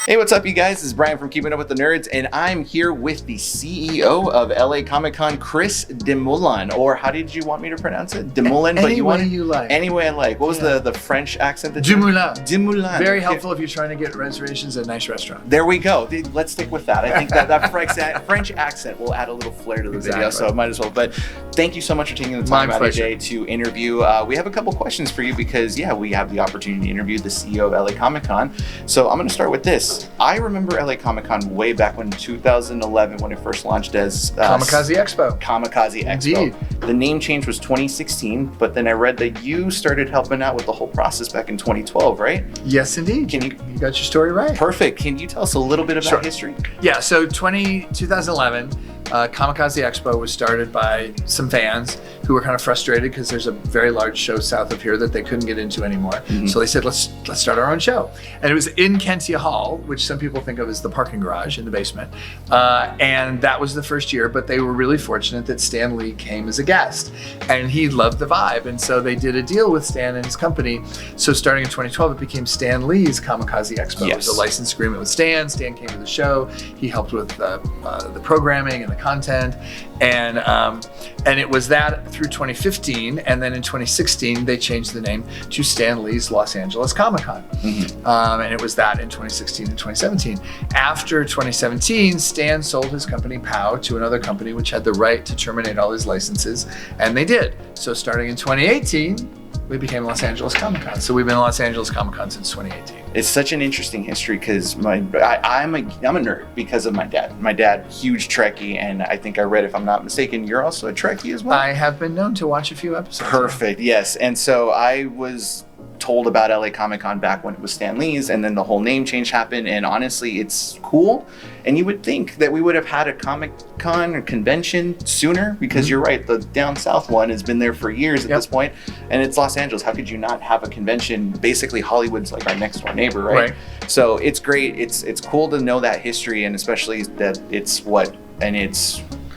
Hey, what's up, you guys? This is Bryan from Keeping Up with the Nerds, and I'm here with the CEO of LA Comic Con, Chris DeMoulin, or how did you want me to pronounce it? DeMoulin, but you want you like. Any way I like. What was the French accent? DeMoulin. DeMoulin. Very helpful if you're trying to get reservations at a nice restaurant. There we go. Let's stick with that. I think that French accent will add a little flair to the video, so might as well. But thank you so much for taking the time out of your day to interview. We have a couple questions for you because, we have the opportunity to interview the CEO of LA Comic Con. So I'm going to start with this. I remember LA Comic Con way back when 2011 when it first launched as Kamikaze Expo. Kamikaze Expo. Indeed. The name change was 2016, but then I read that you started helping out with the whole process back in 2012, right? Yes, indeed. You got your story right. Perfect. Can you tell us a little bit about history? Yeah, so 2011, Kamikaze Expo was started by some fans who were kind of frustrated because there's a very large show south of here that they couldn't get into anymore. Mm-hmm. So they said, let's start our own show. And it was in Kentia Hall, which some people think of as the parking garage in the basement. And that was the first year, but they were really fortunate that Stan Lee came as a guest and he loved the vibe. And so they did a deal with Stan and his company. So starting in 2012, it became Stan Lee's Kamikaze Expo. Yes. It was a license agreement with Stan. Stan came to the show. He helped with the programming and the content. And it was that through 2015, and then in 2016 they changed the name to Stan Lee's Los Angeles Comic Con. Mm-hmm. And it was that in 2016 and 2017. After 2017, Stan sold his company POW to another company which had the right to terminate all his licenses, and they did. So starting in 2018, we became Los Angeles Comic Con. So we've been Los Angeles Comic Con since 2018. It's such an interesting history because I'm a nerd because of my dad. My dad, huge Trekkie, and I think I read, if I'm not mistaken, you're also a Trekkie as well? I have been known to watch a few episodes. Perfect, yes. And so I was told about LA Comic Con back when it was Stan Lee's, and then the whole name change happened, and honestly, it's cool. And you would think that we would have had a Comic Con or convention sooner, because you're right, the down south one has been there for years at this point, and it's Los Angeles. How could you not have a convention? Basically, Hollywood's like our next door neighbor, right? So it's great. It's cool to know that history, and especially that it's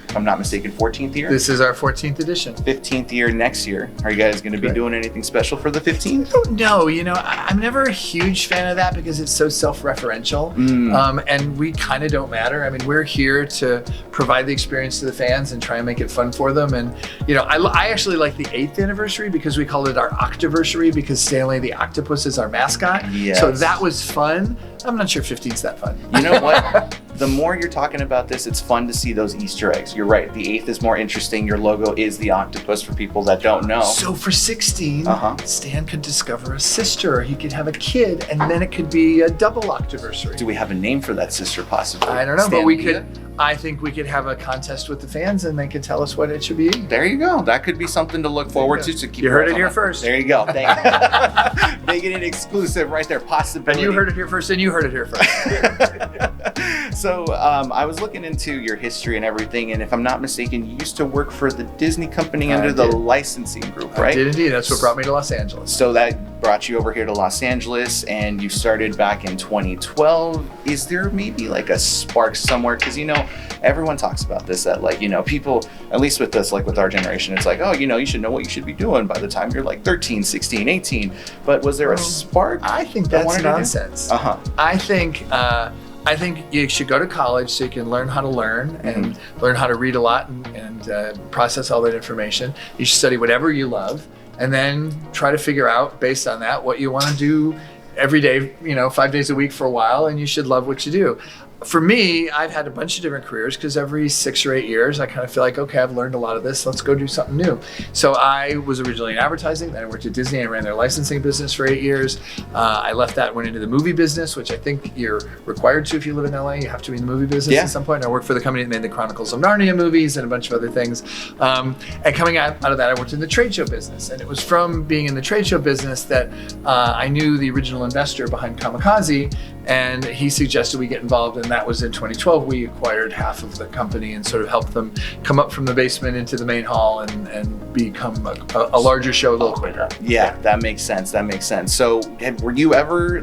if I'm not mistaken, 14th year? This is our 14th edition. 15th year next year. Are you guys going to be doing anything special for the 15th? No, I'm never a huge fan of that because it's so self-referential. And we kind of don't matter. I mean, we're here to provide the experience to the fans and try and make it fun for them. And, I actually like the 8th anniversary because we called it our Octiversary because Stanley the Octopus is our mascot. Yes. So that was fun. I'm not sure 15's that fun. You know what? The more you're talking about this, it's fun to see those Easter eggs. You're right. The 8th is more interesting. Your logo is the octopus for people that don't know. So for 16, Stan could discover a sister. He could have a kid, and then it could be a double Octiversary. Do we have a name for that sister possibly? I don't know, but we could. I think we could have a contest with the fans, and they could tell us what it should be. There you go. That could be something to look forward to. You heard it here first. There you go. Thank you. Making it exclusive right there. Possibility. And you heard it here first, and you heard it here first. So I was looking into your history and everything, and if I'm not mistaken, you used to work for the Disney company under the licensing group, right? I did indeed. That's what brought me to Los Angeles. So that brought you over here to Los Angeles, and you started back in 2012. Is there maybe like a spark somewhere? Because everyone talks about this, that people, at least with this, like with our generation, it's like, oh, you should know what you should be doing by the time you're like 13, 16, 18. But was there a spark? I think that's nonsense. I think you should go to college so you can learn how to learn and learn how to read a lot and process all that information. You should study whatever you love and then try to figure out, based on that, what you want to do every day, 5 days a week for a while, and you should love what you do. For me, I've had a bunch of different careers because every 6 or 8 years, I kind of feel like, okay, I've learned a lot of this. Let's go do something new. So I was originally in advertising. Then I worked at Disney and ran their licensing business for 8 years. I left that, went into the movie business, which I think you're required to if you live in LA. You have to be in the movie business at some point. And I worked for the company that made the Chronicles of Narnia movies and a bunch of other things. And coming out of that, I worked in the trade show business. And it was from being in the trade show business that I knew the original investor behind Kamikaze, and he suggested we get involved, and that was in 2012. We acquired half of the company and sort of helped them come up from the basement into the main hall and become a larger show a little quicker. Yeah, that makes sense. So were you ever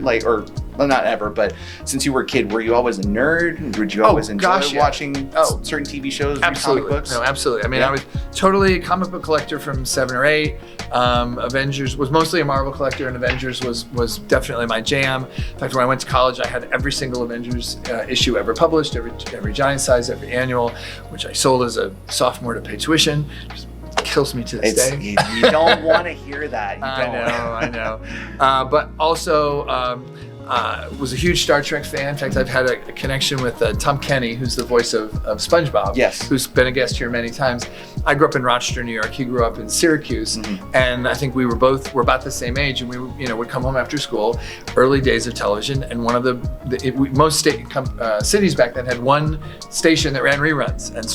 well, not ever, but since you were a kid, were you always a nerd? Did you always enjoy watching certain TV shows, absolutely. comic books? No, absolutely. I mean, I was totally a comic book collector from 7 or 8. Avengers was mostly a Marvel collector, and Avengers was definitely my jam. In fact, when I went to college, I had every single Avengers issue ever published, every giant size, every annual, which I sold as a sophomore to pay tuition. Just kills me to this day. You don't want to hear that. I know. But also was a huge Star Trek fan. In fact, I've had a connection with Tom Kenny, who's the voice of SpongeBob. Yes. Who's been a guest here many times. I grew up in Rochester, New York. He grew up in Syracuse, and I think we're about the same age. And we would come home after school, early days of television, and one of most cities back then had one station that ran reruns, and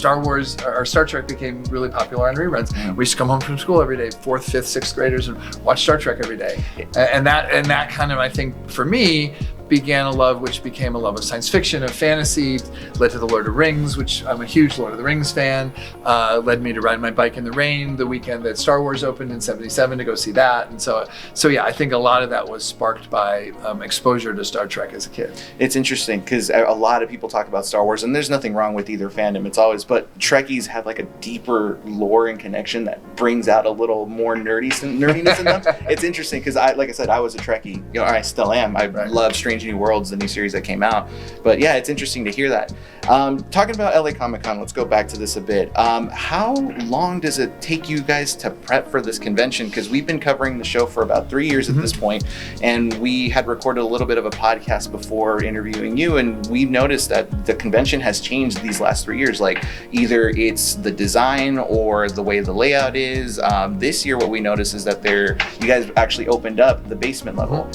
Star Trek became really popular on reruns. We used to come home from school every day, 4th, 5th, 6th graders, and watch Star Trek every day, and that kind of, I think, for me, began a love which became a love of science fiction, of fantasy, led to the Lord of the Rings, which I'm a huge Lord of the Rings fan, led me to ride my bike in the rain the weekend that Star Wars opened in '77 to go see that. And so yeah, I think a lot of that was sparked by exposure to Star Trek as a kid. It's interesting because a lot of people talk about Star Wars, and there's nothing wrong with either fandom. It's always, but Trekkies have like a deeper lore and connection that brings out a little more nerdiness in them. It's interesting because like I said, I was a Trekkie, I still am. I love Strange New Worlds, the new series that came out. But yeah, it's interesting to hear that. Talking about LA Comic-Con, let's go back to this a bit. How long does it take you guys to prep for this convention? Because we've been covering the show for about 3 years at this point, and we had recorded a little bit of a podcast before interviewing you, and we've noticed that the convention has changed these last 3 years. Like either it's the design or the way the layout is. This year, what we noticed is that you guys actually opened up the basement level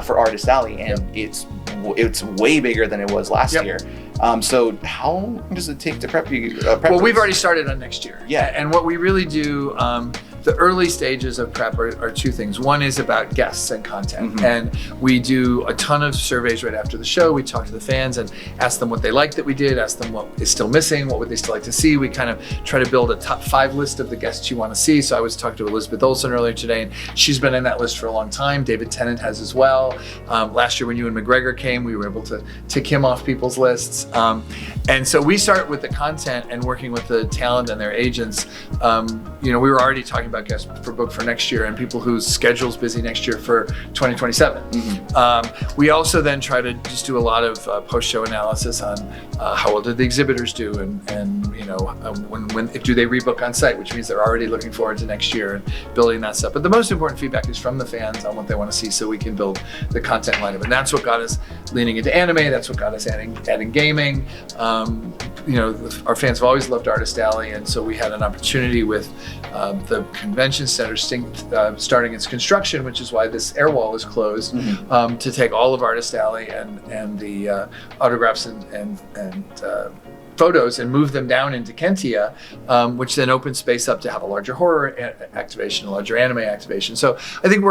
for Artist Alley, and it's way bigger than it was last year. So how long does it take to prep you? Well, we've already started on next year. Yeah. And what we really do, the early stages of prep are two things. One is about guests and content. And we do a ton of surveys right after the show. We talk to the fans and ask them what they liked that we did, ask them what is still missing, what would they still like to see. We kind of try to build a top 5 list of the guests you want to see. So I was talking to Elizabeth Olsen earlier today, and she's been in that list for a long time. David Tennant has as well. Last year when Ewan McGregor came, we were able to tick him off people's lists. And so we start with the content and working with the talent and their agents. We were already talking about guests for next year and people whose schedule's busy next year for 2027. We also then try to just do a lot of post-show analysis on how well did the exhibitors do, and when do they rebook on site, which means they're already looking forward to next year and building that stuff. But the most important feedback is from the fans on what they want to see, so we can build the content lineup. And that's what got us leaning into anime. That's what got us adding gaming. Our fans have always loved Artist Alley, and so we had an opportunity with the convention center starting its construction, which is why this air wall is closed, to take all of Artist Alley and the autographs and photos and move them down into Kentia, which then opens space up to have a larger horror activation, a larger anime activation. So I think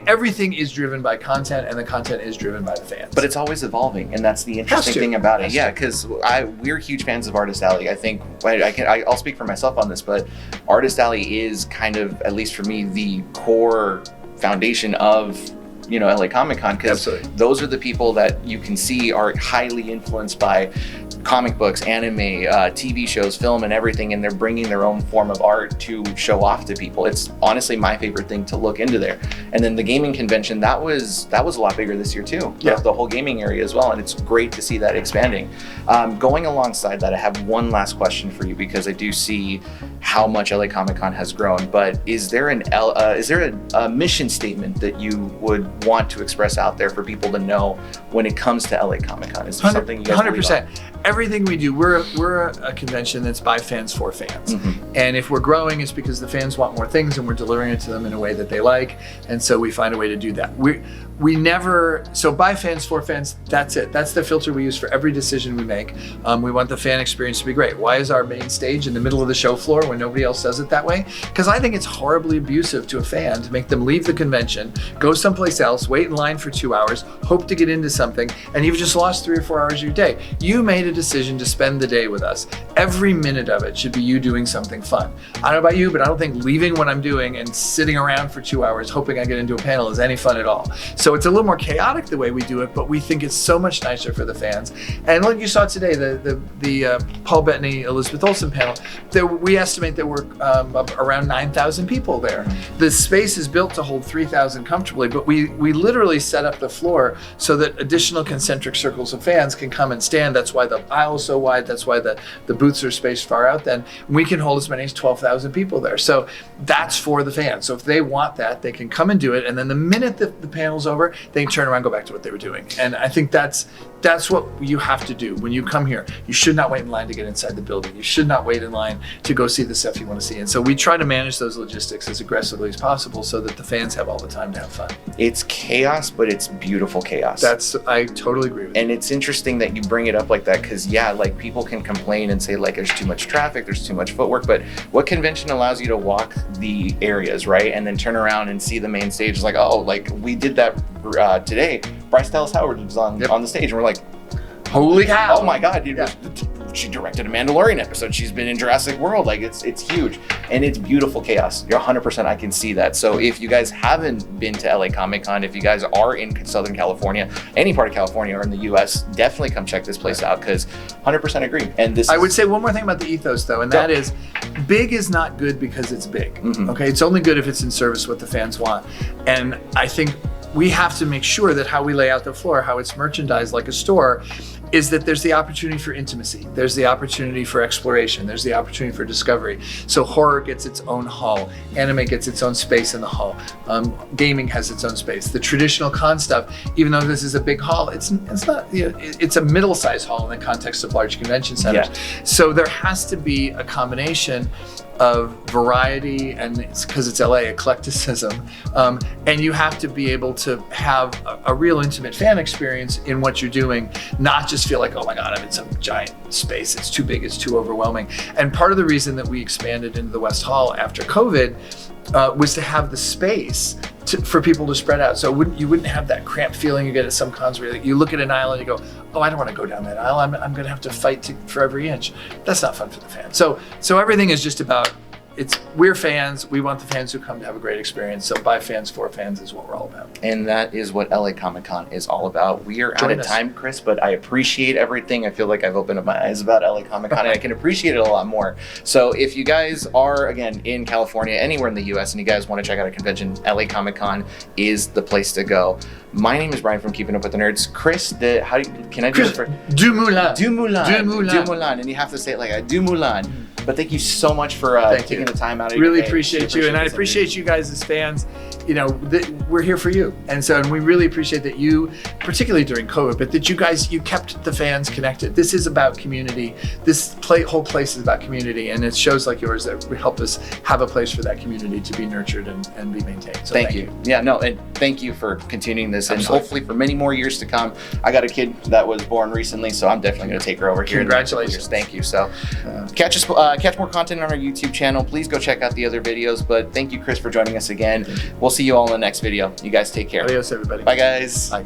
everything is driven by content, and the content is driven by the fans. But it's always evolving, and that's the interesting thing about it. Yeah, because we're huge fans of Artist Alley. I think I'll speak for myself on this, but Artist Alley is kind of, at least for me, the core foundation of LA Comic-Con, because those are the people that you can see are highly influenced by comic books, anime, TV shows, film, and everything, and they're bringing their own form of art to show off to people. It's honestly my favorite thing to look into there. And then the gaming convention, that was a lot bigger this year too. Yeah. The whole gaming area as well, and it's great to see that expanding. Going alongside that, I have one last question for you, because I do see how much LA Comic-Con has grown, but is there a mission statement that you would want to express out there for people to know when it comes to LA Comic-Con? Is there something you guys 100%. Everything we do, we're a convention that's by fans for fans. And if we're growing, it's because the fans want more things and we're delivering it to them in a way that they like. And so we find a way to do that. So by fans for fans, that's it. That's the filter we use for every decision we make. We want the fan experience to be great. Why is our main stage in the middle of the show floor when nobody else does it that way? Because I think it's horribly abusive to a fan to make them leave the convention, go someplace else, wait in line for 2 hours, hope to get into something, and you've just lost 3 or 4 hours of your day. You made a decision to spend the day with us, every minute of it should be you doing something fun. I don't know about you, but I don't think leaving what I'm doing and sitting around for 2 hours hoping I get into a panel is any fun at all. So it's a little more chaotic the way we do it, but we think it's so much nicer for the fans. And like you saw today, the Paul Bettany, Elizabeth Olsen panel, we estimate there were around 9,000 people there. The space is built to hold 3,000 comfortably, but we literally set up the floor so that additional concentric circles of fans can come and stand. That's why the aisle is so wide. That's why the booths are spaced far out. Then we can hold as many as 12,000 people there. So that's for the fans. So if they want that, they can come and do it. And then the minute that the panel's over, they can turn around and go back to what they were doing. And I think that's what you have to do when you come here. You should not wait in line to get inside the building. You should not wait in line to go see the stuff you want to see. And so we try to manage those logistics as aggressively as possible so that the fans have all the time to have fun. It's chaos, but it's beautiful chaos. I totally agree with you. And it's interesting that you bring it up like that because, yeah, like people can complain and say like there's too much traffic, there's too much footwork, but what convention allows you to walk the areas, right? And then turn around and see the main stage. It's like, oh, like we did that today. Bryce Dallas Howard was on the stage and we're like, holy cow. Oh my God, dude. Yeah. She directed a Mandalorian episode. She's been in Jurassic World. Like it's huge and it's beautiful chaos. You're 100%. I can see that. So if you guys haven't been to LA Comic Con, if you guys are in Southern California, any part of California or in the US, definitely come check this place out because 100% agree. And I would say one more thing about the ethos though, and that is big is not good because it's big. Okay. It's only good if it's in service what the fans want. And I think we have to make sure that how we lay out the floor, how it's merchandised like a store, is that there's the opportunity for intimacy. There's the opportunity for exploration. There's the opportunity for discovery. So horror gets its own hall. Anime gets its own space in the hall. Gaming has its own space. The traditional con stuff, even though this is a big hall, it's not, it's a middle-sized hall in the context of large convention centers. Yeah. So there has to be a combination of variety and because it's LA, eclecticism, and you have to be able to have a real intimate fan experience in what you're doing, not just feel like, oh my God, I'm in some giant space, it's too big, it's too overwhelming. And part of the reason that we expanded into the West Hall after COVID was to have the space for people to spread out. So you wouldn't have that cramped feeling you get at some cons where you look at an aisle and you go, oh, I don't want to go down that aisle. I'm going to have to fight for every inch. That's not fun for the fans. So everything is just about, we're fans. We want the fans who come to have a great experience. So by fans, for fans is what we're all about. And that is what LA Comic Con is all about. We are out of time, Chris, but I appreciate everything. I feel like I've opened up my eyes about LA Comic Con and I can appreciate it a lot more. So if you guys are, again, in California, anywhere in the US, and you guys want to check out a convention, LA Comic Con is the place to go. My name is Bryan from Keeping Up with the Nerds. Chris, can I do it for DeMoulin. DeMoulin. And you have to say it like a DeMoulin. But thank you so much for taking the time out of your Really day. appreciate you, and I appreciate you guys as fans. We're here for you, and we really appreciate that you, particularly during COVID, but that you kept the fans connected. This is about community. This whole place is about community, and it's shows like yours that help us have a place for that community to be nurtured and be maintained. So thank you. Yeah, no, and thank you for continuing this, and hopefully for many more years to come. I got a kid that was born recently, so I'm definitely going to take her over here. Congratulations. Thank you. So catch more content on our YouTube channel. Please go check out the other videos. But thank you, Chris, for joining us again. We'll see you all in the next video. You guys take care. Adios, everybody. Bye, guys. Bye.